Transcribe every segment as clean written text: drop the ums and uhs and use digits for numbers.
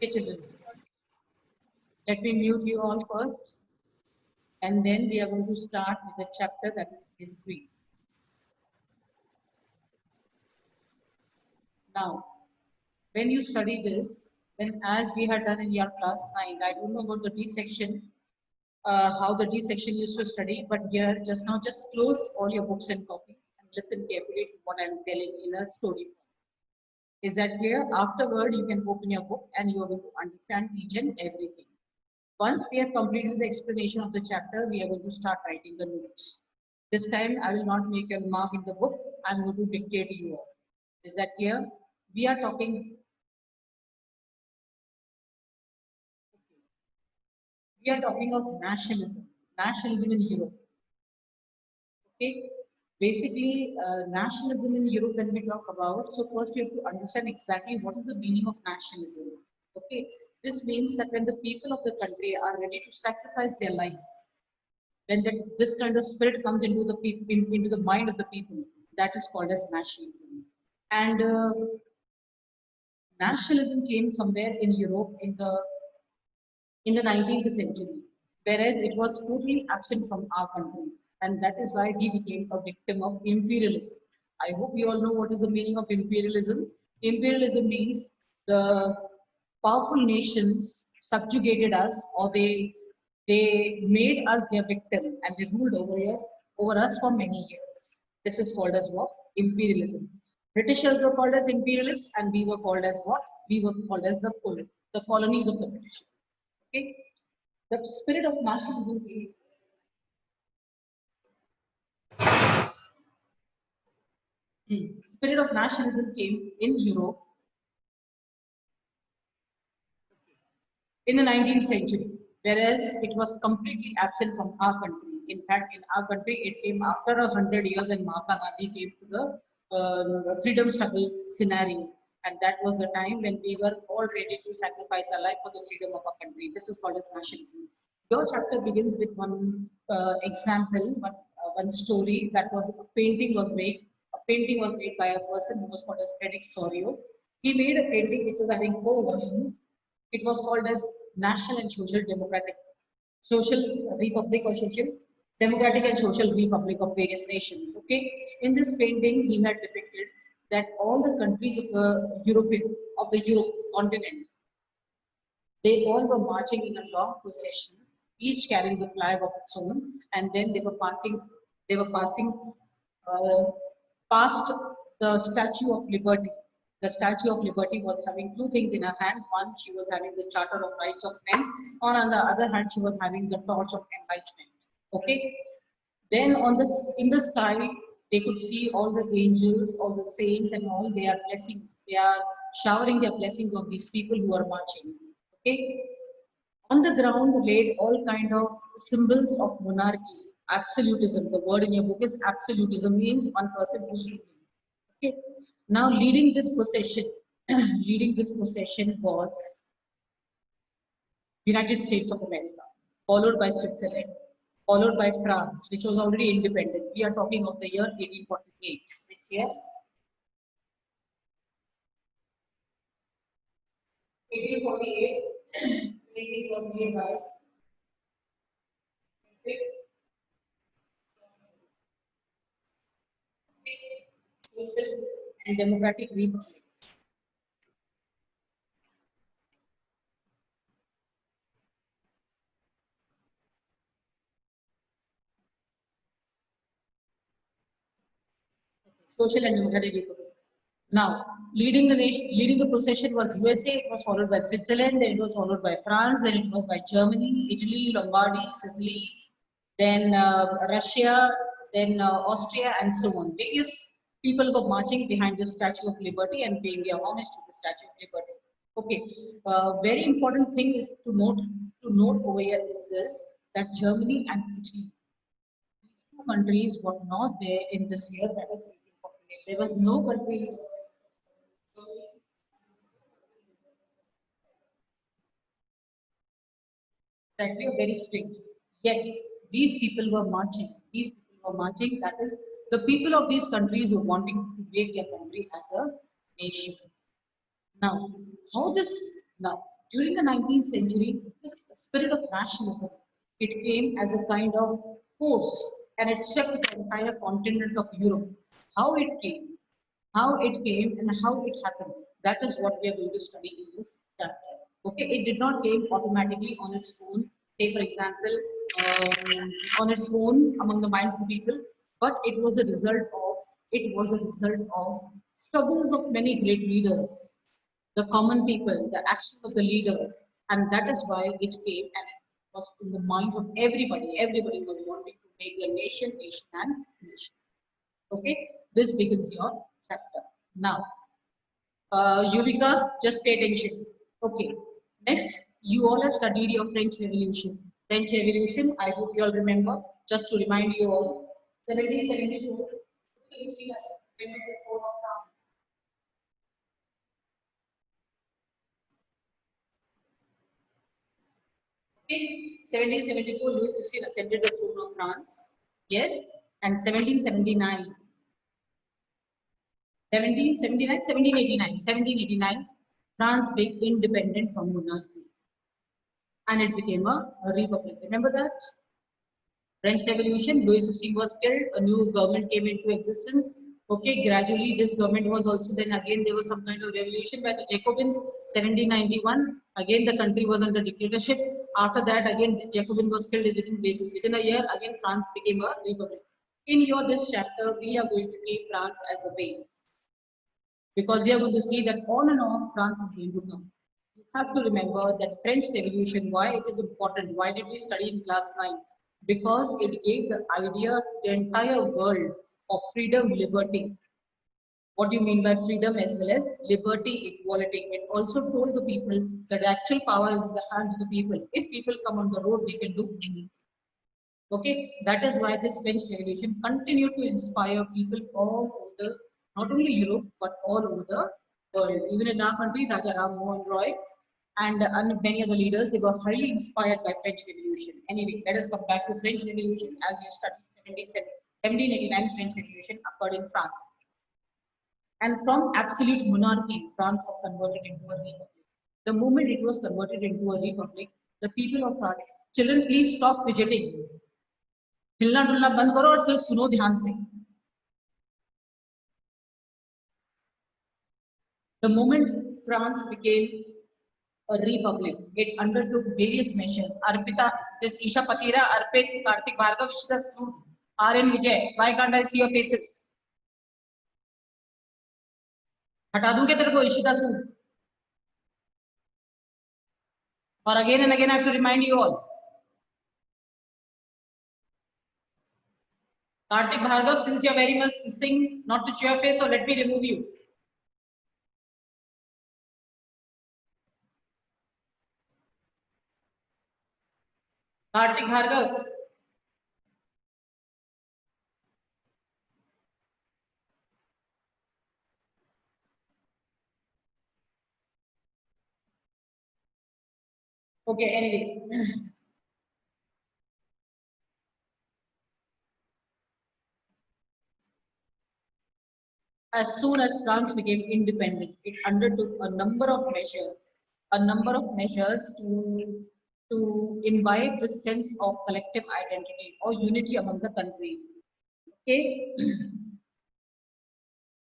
Okay, children. Let me mute you all first, and then we are going to start with the chapter that is history. Now, when you study this, then as we had done in your class 9, I don't know about the D section, how the D section used to study, but here just now just close all your books and copies and listen carefully to what I'm telling in a story form. Is that clear? Afterward, you can open your book and you are going to understand each and everything. Once we have completed the explanation of the chapter, we are going to start writing the notes. This time, I will not make a mark in the book. I'm going to dictate to you all. Is that clear? We are talking. We are talking of nationalism. Nationalism in Europe. Okay. Basically, nationalism in Europe. When we talk about, so first you have to understand exactly what is the meaning of nationalism. Okay. This means that when the people of the country are ready to sacrifice their life, when this kind of spirit comes into the people, into the mind of the people, that is called as nationalism. And nationalism came somewhere in Europe in the 19th century, whereas it was totally absent from our country, and that is why we became a victim of imperialism. I hope you all know what is the meaning of imperialism. Imperialism means the powerful nations subjugated us, or they made us their victim, and they ruled over us for many years. This is called as what? Imperialism. Britishers were called as imperialists, and we were called as what? We were called as the colonies of the British. Okay, the spirit of nationalism came. Spirit of nationalism came in Europe in the 19th century, whereas it was completely absent from our country. In fact, in our country, it came after 100 years, and Mahatma Gandhi came to the freedom struggle scenario. And that was the time when we were all ready to sacrifice our life for the freedom of our country. This is called as nationalism. Your chapter begins with one example, one story that was a painting was made. A painting was made by a person who was called as Frederick Sorio. He made a painting which was having 4 volumes. It was called as National and Social Democratic Social Republic or Social Democratic and Social Republic of various nations. Okay, in this painting, he had depicted that all the countries of the Europe continent, they all were marching in a long procession, each carrying the flag of its own, and then they were passing uh, past the Statue of Liberty. The Statue of Liberty was having two things in her hand. One, she was having the Charter of Rights of Men, or on the other hand, she was having the Torch of Enlightenment. Okay. Then in the sky, they could see all the angels, all the saints, and all their blessings. They are showering their blessings on these people who are marching. Okay. On the ground laid all kind of symbols of monarchy, absolutism. The word in your book is absolutism, means one person who's ruling. Okay. Now leading this procession, leading this procession was United States of America, followed by Switzerland, followed by France, which was already independent. We are talking of the year 1848. Which year? 1848. It was made by Social and Democratic Republic. Social and Democratic Republic. Now, leading the procession was USA. It was followed by Switzerland. Then it was followed by France. Then it was by Germany, Italy, Lombardy, Sicily. Then Russia. Then Austria, and so on. Various people were marching behind the Statue of Liberty and paying their homage to the Statue of Liberty. Okay. Very important thing is to note over here is this, that Germany and Italy, these two countries were not there in this year. That is 1848. There was no country. Exactly, very strict. Yet these people were marching. These people were marching. That is, the people of these countries were wanting to create their country as a nation. Now, how this now? During the 19th century, this spirit of nationalism, it came as a kind of force and it swept the entire continent of Europe. How it came, and how it happened. That is what we are going to study in this chapter. Okay, it did not came automatically on its own. Say, for example, on its own among the minds of the people, but it was a result of struggles of many great leaders, the common people, the actions of the leaders, and that is why it came and it was in the minds of everybody. Everybody was wanting to make a nation, and nation. Okay, this begins your chapter. Now, Yuvika, just pay attention. Okay, next, you all have studied your French Revolution. French Revolution, I hope you all remember. Just to remind you all, 1774, 1674 of France. Okay, 1774, Louis XVI ascended the throne of France. Yes, and 1779. 1779, 1789, France became independent from monarchy and it became a republic. Remember that? French Revolution, Louis XVI was killed, a new government came into existence. Okay, gradually this government was also then again there was some kind of revolution by the Jacobins, 1791. Again the country was under dictatorship. After that again Jacobin was killed within a year. Again France became a republic. In your this chapter, we are going to keep France as the base because we are going to see that on and off France is going to come. You have to remember that French Revolution, why it is important, why did we study in class 9? Because it gave the idea to the entire world of freedom, liberty. What do you mean by freedom as well as liberty, equality? It also told the people that the actual power is in the hands of the people. If people come on the road, they can do anything. Okay, that is why this French Revolution continued to inspire people all over not only Europe but all over the world. Even in our country, Raja Ram Mohan Roy and many other leaders, they were highly inspired by French Revolution. Anyway, let us come back to French Revolution as you studied 1789 French Revolution occurred in France. And from absolute monarchy, France was converted into a republic. The moment it was converted into a republic, the people of France, children, please stop fidgeting. हिलना डुलना बंद करो और सिर्फ सुनो ध्यान से. The moment France became a republic, it undertook various measures. Arpita, this Isha Patira, Arpit, Karthik Bhargav, Ishita Sood, R.N. Vijay. Why can't I see your faces? हटा दूंगे तेरे को Ishita Sood. Or again and again I have to remind you all. Karthik Bhargav, since you are very much this thing, not to show your face, so let me remove you. Karthik Bhargav. Okay, anyways. As soon as France became independent, it undertook a number of measures to imbibe the sense of collective identity or unity among the country. Okay,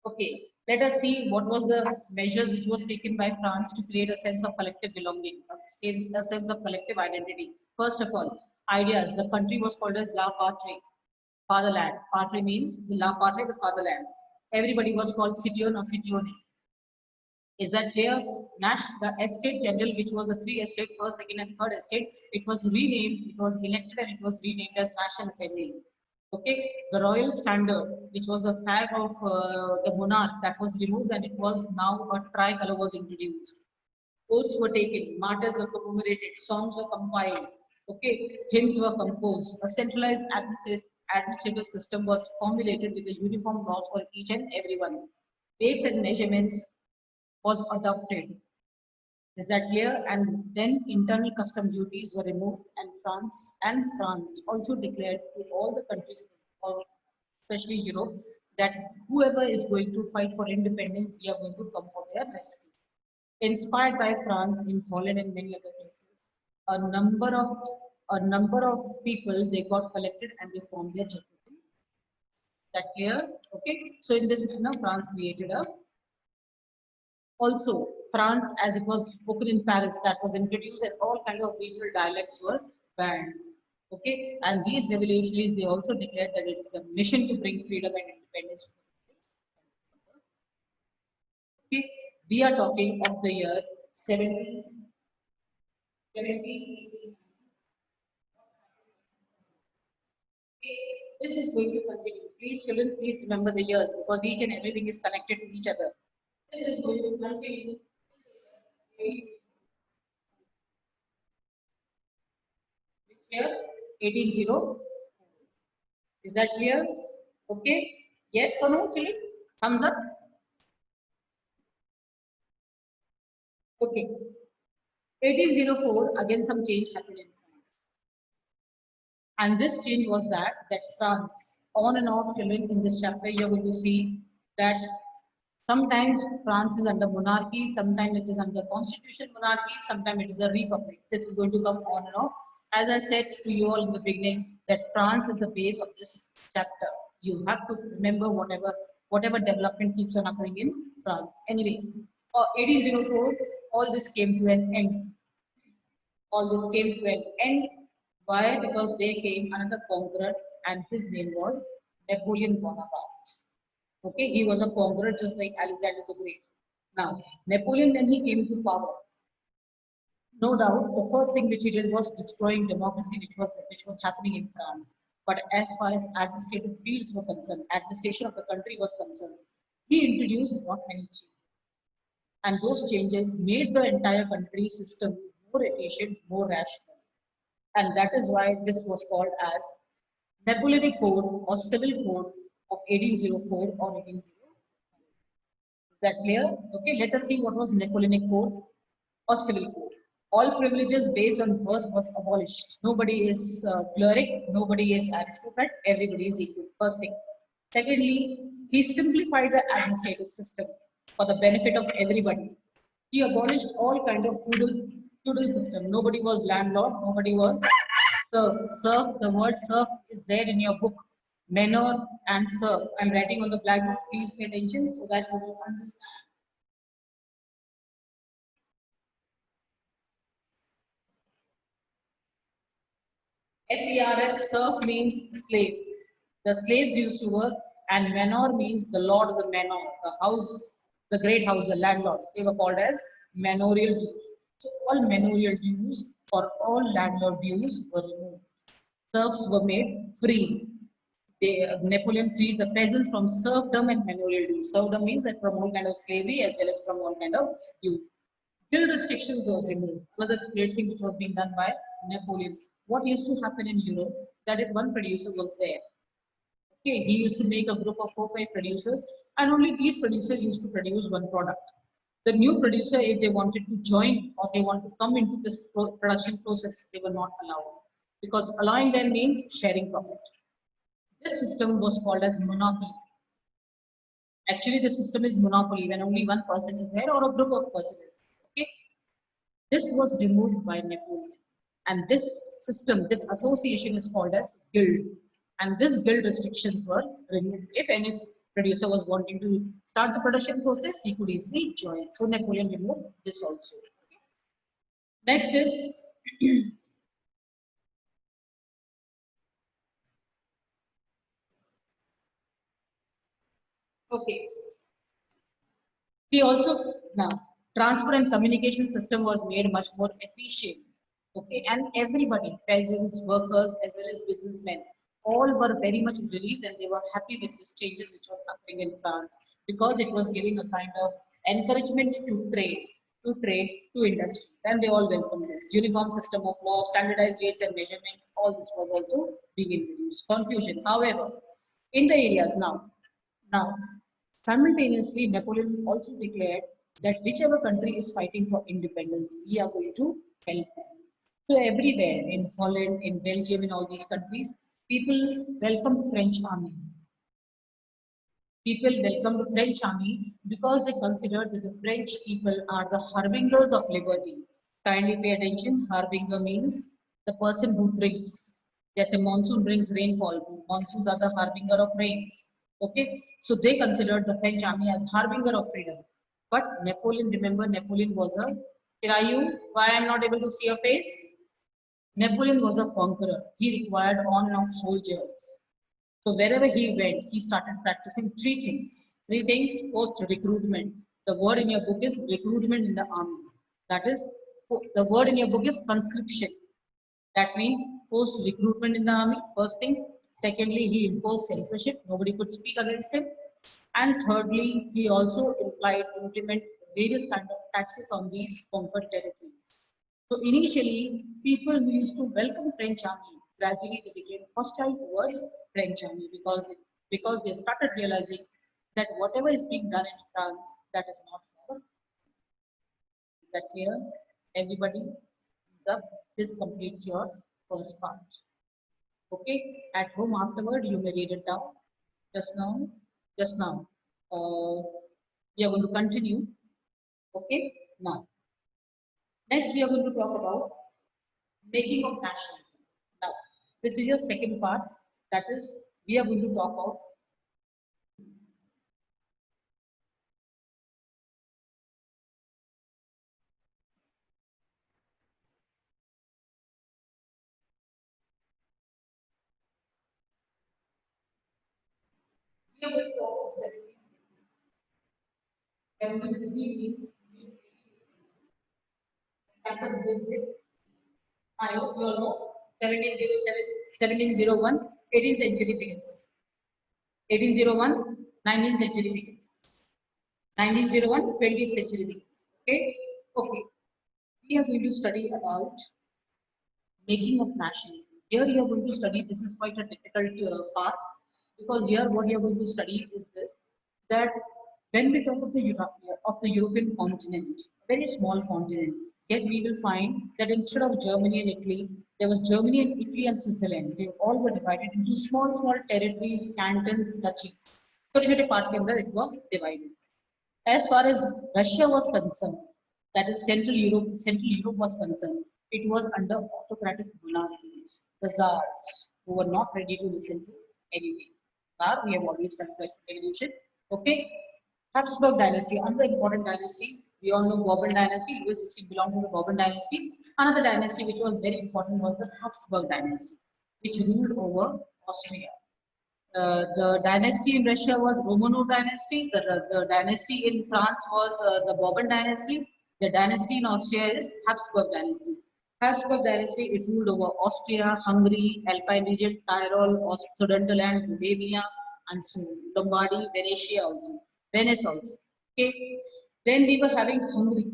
okay. Let us see what was the measures which was taken by France to create a sense of collective belonging, a sense of collective identity. First of all, ideas. The country was called as La Patrie, fatherland. Patrie means the La Patrie, the fatherland. Everybody was called citizen or citione. Is that clear? Nash, the estate general, which was the three estate, first, second, and third estate, it was renamed, it was elected, and it was renamed as National Assembly. Okay, the royal standard, which was the flag of the monarch, that was removed, and it was now a tricolor was introduced. Oaths were taken, martyrs were commemorated, songs were compiled, okay, hymns were composed. A centralized administrative system was formulated with the uniform laws for each and every one. Weights and measurements was adopted. Is that clear? And then internal custom duties were removed, and France also declared to all the countries of especially Europe that whoever is going to fight for independence, we are going to come for their rescue. Inspired by France in Holland and many other places, a number of a number of people they got collected and they formed their Jacobin. That clear? Okay. So in this manner, France created a also France as it was spoken in Paris that was introduced and all kind of regional dialects were banned. Okay, and these revolutionaries they also declared that it's a mission to bring freedom and independence. Okay, we are talking of the year 70, 70. Okay, this is going to continue. Please, children, please remember the years because each and everything is connected to each other. This is going to continue. Which year? 1804. Is that clear? Okay. Yes or no, children? Thumbs up. Okay. 1804, again some change happened in France. And this change was that France, on and off children in this chapter, you're going to see that sometimes France is under monarchy, sometimes it is under constitution monarchy, sometimes it is a republic. This is going to come on and off. As I said to you all in the beginning, that France is the base of this chapter. You have to remember whatever development keeps on occurring in France. Anyways, 1804, all this came to an end. All this came to an end. Why? Because there came another conqueror, and his name was Napoleon Bonaparte. Okay, he was a conqueror just like Alexander the Great. Now, Napoleon, when he came to power, no doubt the first thing which he did was destroying democracy, which was happening in France. But as far as administrative fields were concerned, administration of the country was concerned, he introduced not many changes. And those changes made the entire country system more efficient, more rational. And that is why this was called as Napoleonic Code or Civil Code of 1804 or 1804. Is that clear? Okay, let us see what was Napoleonic Code or Civil Code. All privileges based on birth was abolished. Nobody is cleric, nobody is aristocrat, everybody is equal. First thing. Secondly, he simplified the administrative system for the benefit of everybody. He abolished all kind of feudal system. Nobody was landlord, nobody was serf. Serf, the word serf is there in your book. Manor and serf. I'm writing on the blackboard. Please pay attention so that you will understand. SERF, serf means slave. The slaves used to work, and manor means the lord of the manor, the house, the great house, the landlords. They were called as manorial dues. So all manorial dues or all landlord dues were removed. Serfs were made free. Napoleon freed the peasants from serfdom and manorial dues. Serfdom means that from all kind of slavery as well as from all kind of dues. Bill restrictions was removed. Another great thing which was being done by Napoleon. What used to happen in Europe that if one producer was there, okay, he used to make a group of 4 5 producers, and only these producers used to produce one product. The new producer, if they wanted to join or they want to come into this production process, they were not allowed because allowing them means sharing profit. This system was called as monopoly. Actually, the system is monopoly when only one person is there or a group of persons is there. Okay, this was removed by Napoleon. And this system, this association is called as guild. And this guild restrictions were removed. If any producer was wanting to start the production process, he could easily join. So Napoleon removed this also. Next is okay. He also now transport and communication system was made much more efficient. Okay, and everybody, peasants, workers, as well as businessmen, all were very much relieved and they were happy with these changes which was happening in France because it was giving a kind of encouragement to trade, to industry, and they all welcomed this. Uniform system of law, standardized weights and measurements, all this was also being introduced. Conclusion, however, in the areas now, simultaneously, Napoleon also declared that whichever country is fighting for independence, we are going to help them. So everywhere in Holland, in Belgium, in all these countries, people welcomed French army. People welcomed the French army because they considered that the French people are the harbingers of liberty. Kindly pay attention. Harbinger means the person who brings. Yes, a monsoon brings rainfall. Monsoons are the harbinger of rains. Okay, so they considered the French army as harbinger of freedom. But Napoleon, remember, Napoleon was a. Kirayu, why I am not able to see your face? Napoleon was a conqueror. He required on and off soldiers. So wherever he went, he started practicing three things. Three things post recruitment. The word in your book is recruitment in the army. That is, the word in your book is conscription. That means forced recruitment in the army. First thing. Secondly, he imposed censorship. Nobody could speak against him. And thirdly, he also implied implement various kind of taxes on these conquered territories. So initially, people who used to welcome French army gradually they became hostile towards French army because they started realizing that whatever is being done in France, that is not for. Is that clear? Everybody, the, this completes your first part. Okay, at home afterward, you may read it down. Just now, just now, we are going to continue. Okay, now, next we are going to talk about making of nationalism. Now, this is your second part. That is, we are going to talk of we are going to talk of 17 means capital visit. I hope you all know 1707, 1701, 18th century begins. 1801, 19th century begins. 1901, 20th century begins. Okay, okay. We are going to study about making of nationalism. Here you are going to study, this is quite a difficult part because here what you are going to study is this, that when we talk of the European continent, very small continent, yet we will find that instead of Germany and Italy, there was Germany and Italy and Switzerland. They all were divided into small, small territories, cantons, duchies. So part it was divided. As far as Russia was concerned, that is Central Europe was concerned, it was under autocratic monarchies, the Tsars, who were not ready to listen to anything. Tsar, we have always studied Russian Revolution. Okay, Habsburg dynasty, another important dynasty. We all know Bourbon dynasty. Louis XVI belonged to the Bourbon dynasty. Another dynasty which was very important was the Habsburg dynasty, which ruled over Austria. The dynasty in Russia was Romanov dynasty. The dynasty in France was the Bourbon dynasty. The dynasty in Austria is Habsburg dynasty. Habsburg dynasty, it ruled over Austria, Hungary, Alpine region, Tyrol, Sudetenland, Bohemia, and so Lombardy, Venetia also, Venice also. Okay. Then we were having Hungary.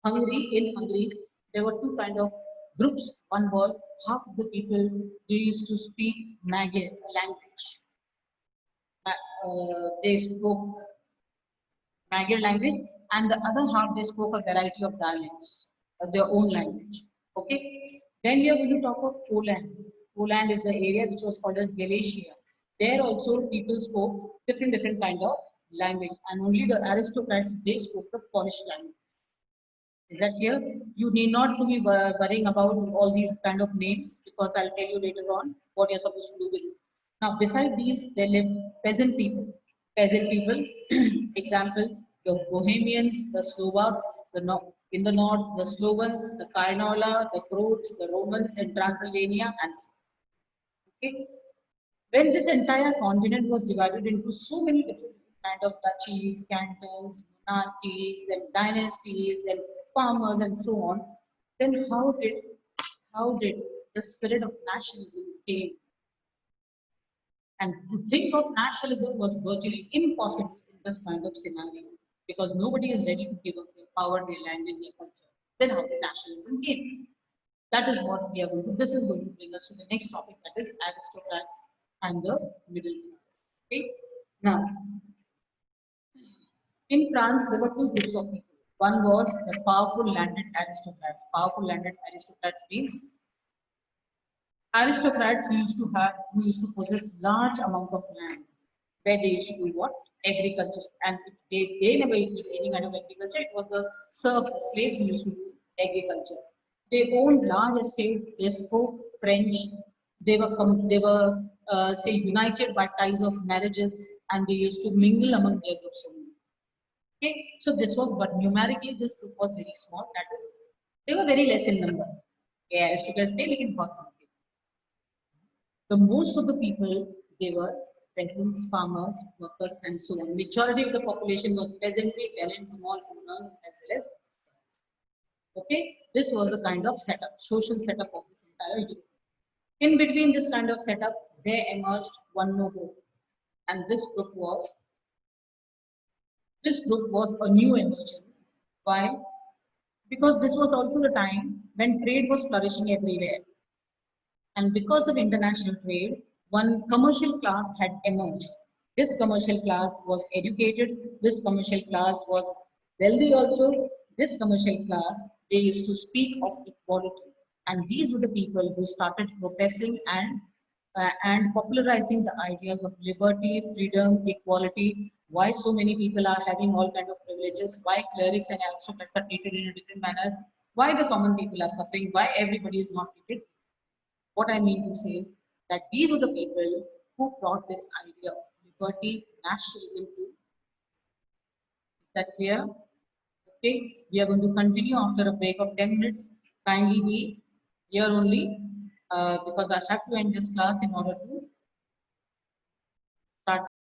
In Hungary, there were two kind of groups. One was half of the people they used to speak Magyar language. They spoke Magyar language, and the other half they spoke a variety of dialects, their own language. Okay. Then we are going to talk of Poland. Poland is the area which was called as Galicia. There also people spoke different kind of language, and only the aristocrats they spoke the Polish language. Is that clear? You need not to be worrying about all these kind of names because I'll tell you later on what you're supposed to do with this. Now, beside these, there live peasant people. Peasant people, example, the Bohemians, the Slovaks, in the north, the Slovens, the Kainola, the Croats, the Romans in Transylvania, and so on. Okay. When this entire continent was divided into so many different kind of duchies, cantons, monarchies, then dynasties, then farmers, and so on, then how did the spirit of nationalism came? And to think of nationalism was virtually impossible in this kind of scenario because nobody is ready to give up their power, their language, their culture. Then how did nationalism came? That is what we are going to. This is going to bring us to the next topic, that is aristocrats and the middle class. Okay. Now, in France, there were two groups of people. One was the powerful landed aristocrats. Powerful landed aristocrats means aristocrats who used to possess large amount of land, where they used to do what? agriculture, and they never did any kind of agriculture. It was the serf, the slaves who used to do agriculture. They owned large estate. They spoke French. They were say united by ties of marriages, and they used to mingle among their groups only. Okay, so this was, but numerically this group was very small. That is, they were very less in number. Yeah, Aristocrats say, लेकिन बहुत कम थे. The most of the people, they were peasants, farmers, workers, and so on. Majority of the population was peasantry, tenants, small owners, as well as. Okay, this was the kind of setup, social setup of this entire Europe. In between this kind of setup, there emerged one more group, and this group was a new emergence. Why? Because this was also the time when trade was flourishing everywhere. And because of international trade, one commercial class had emerged. This commercial class was educated, this commercial class was wealthy also. This commercial class, they used to speak of equality. And these were the people who started professing and popularizing the ideas of liberty, freedom, equality. Why so many people are having all kind of privileges? Why clerics and aristocrats are treated in a different manner? Why the common people are suffering? Why everybody is not treated? What I mean to say, that these are the people who brought this idea of liberty, nationalism to. Is that clear? Okay, we are going to continue after a break of 10 minutes. Kindly be here only because I have to end this class in order to